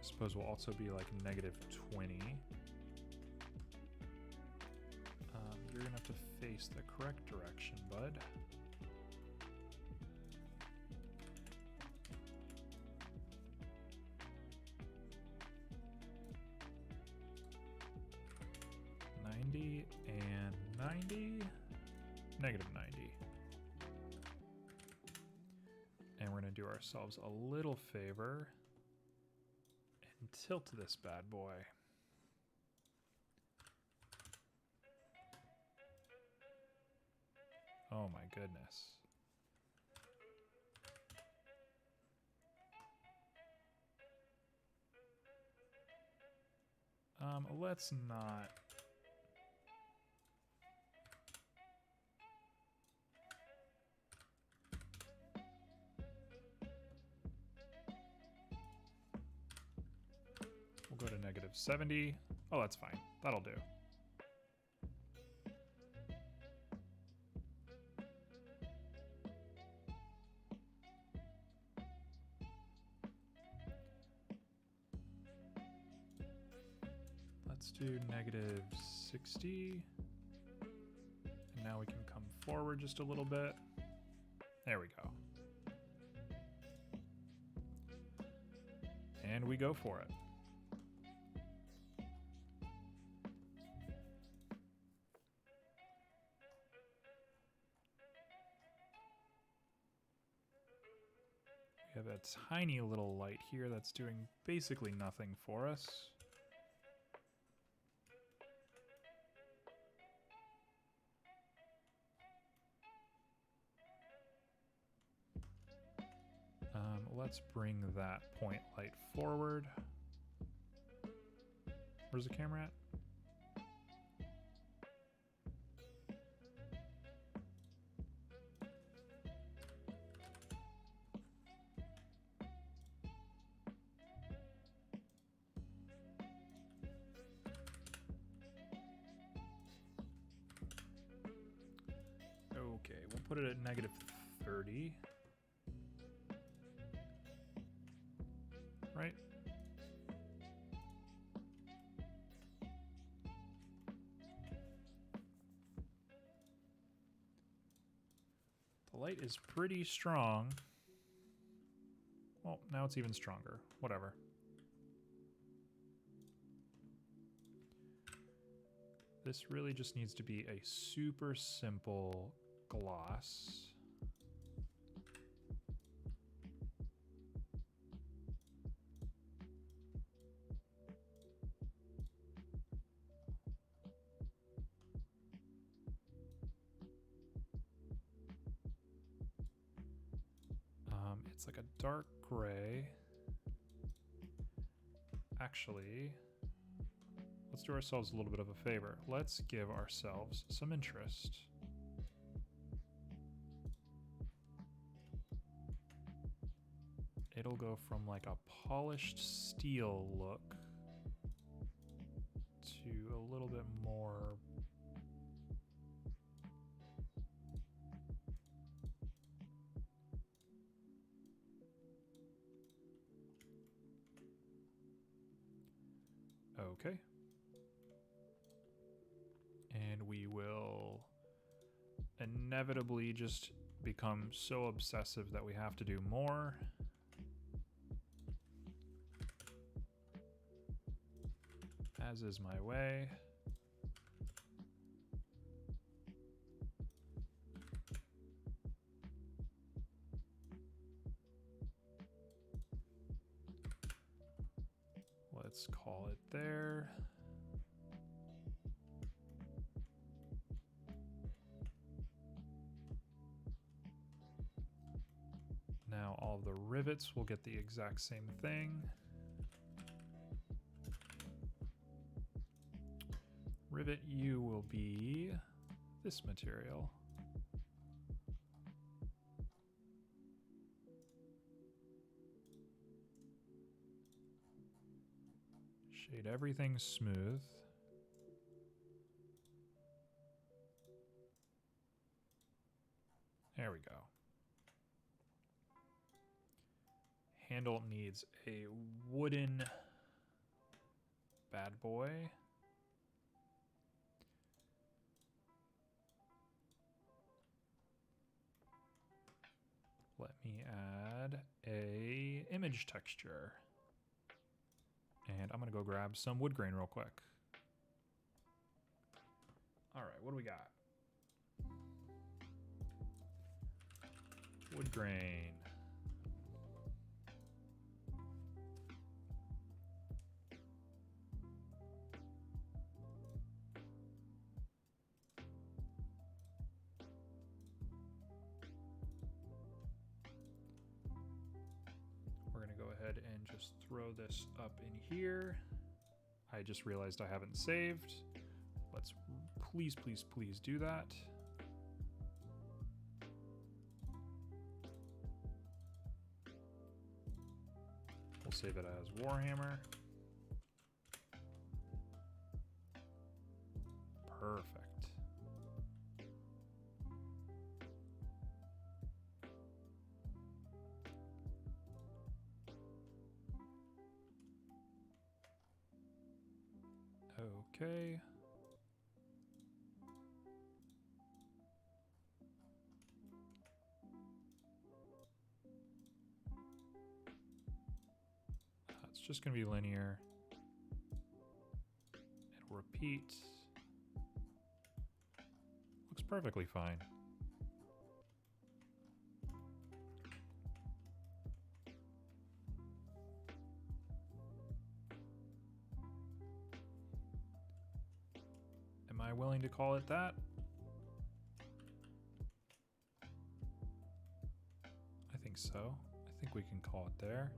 I suppose we'll also be like -20. You're going to have to face the correct direction, bud. And 90, -90. And we're going to do ourselves a little favor and tilt this bad boy. Oh my goodness. Let's not. We'll go to -70. Oh, that's fine. That'll do. do negative 60. And now we can come forward just a little bit. There we go. And we go for it. We have a tiny little light here that's doing basically nothing for us. Let's bring that point light forward. Where's the camera at? Okay, we'll put it at negative 30. Right? The light is pretty strong. Well, now it's even stronger. Whatever. This really just needs to be a super simple gloss. It's like a dark gray. Actually, let's do ourselves a little bit of a favor. Let's give ourselves some interest. It'll go from like a polished steel look to a little bit more okay. And we will inevitably just become so obsessive that we have to do more. As is my way. Let's call it there. Now all of the rivets will get the exact same thing. Rivet U will be this material. Shade everything smooth. There we go. Handle needs a wooden bad boy. Let me add a image texture. And I'm gonna go grab some wood grain real quick. All right, what do we got? Wood grain. We're gonna go ahead and just throw this up in here. I just realized I haven't saved. Let's please, please, please do that. We'll save it as Warhammer. Perfect. Okay. It's just going to be linear. It'll repeat. Looks perfectly fine. Am I willing to call it that? I think so. I think we can call it there.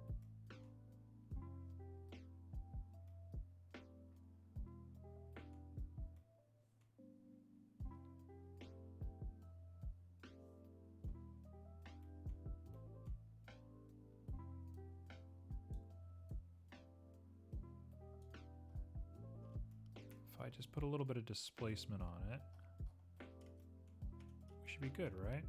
If I just put a little bit of displacement on it, we should be good, right?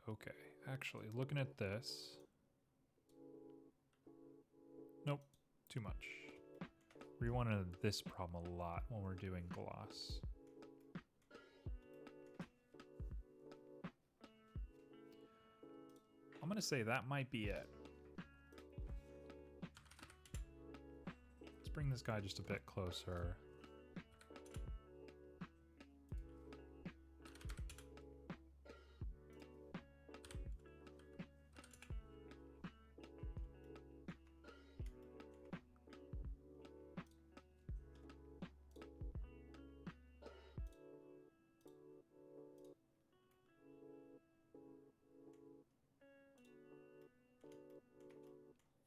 Okay, actually, looking at this. Nope, too much. We run into this problem a lot when we're doing gloss. I'm gonna say that might be it. Let's bring this guy just a bit closer.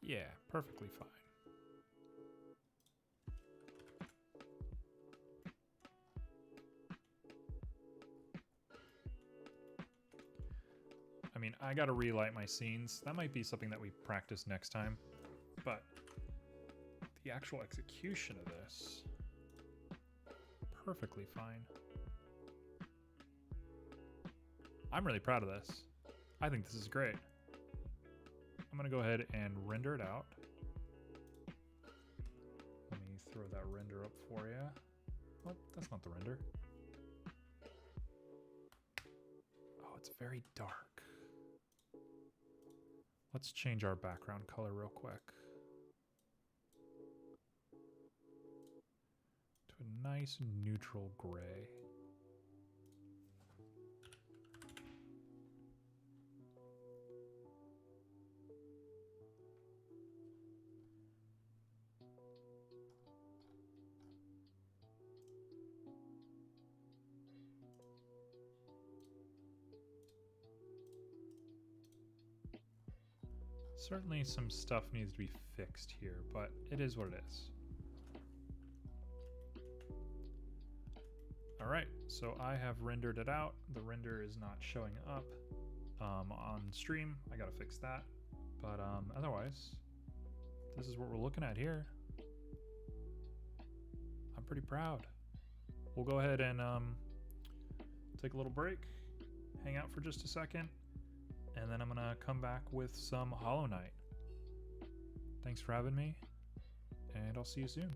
Yeah, perfectly fine. I mean, I gotta relight my scenes. That might be something that we practice next time, but the actual execution of this, perfectly fine. I'm really proud of this. I think this is great. I'm gonna go ahead and render it out. Let me throw that render up for you. Oh, that's not the render. Oh, it's very dark. Let's change our background color real quick to a nice neutral gray. Certainly some stuff needs to be fixed here, but it is what it is. All right, so I have rendered it out. The render is not showing up on stream. I gotta fix that. But otherwise, this is what we're looking at here. I'm pretty proud. We'll go ahead and take a little break, hang out for just a second, and then I'm gonna come back with some Hollow Knight. Thanks for having me, and I'll see you soon.